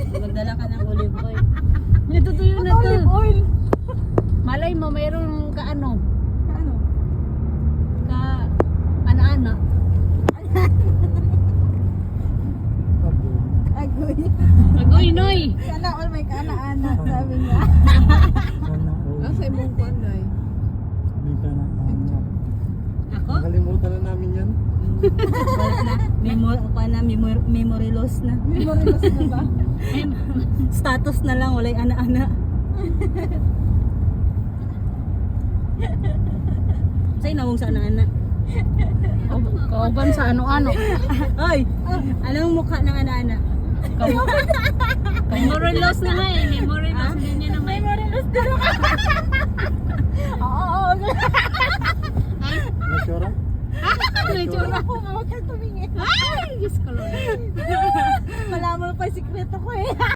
Magdala ka ng olive oil. Natutuyo na to. Olive oil. Malay mo, mayroong kaano. Ano? Ka... Ana-ana. Agoy. Agoy, Noy. Sana all may kaana-ana, sabi niya. Nasa imong kuan day. Ako? Nakalimutan na namin yan. Wala na. Memory loss na. Memory loss na ba? Status na lang, walay ana-ana. Sa'yo nawong sa ana-ana. Kauban sa ano-ano. Ay! Anong mukha ng ana-ana? Memory loss na nga eh. Memory loss din niya na may. Memory loss din ako. Oo. Nasyura? May tsura. Ako, huwag kang tumingin. Ay, Diyos ko Lord. Malaman pa yung sikreto ko eh.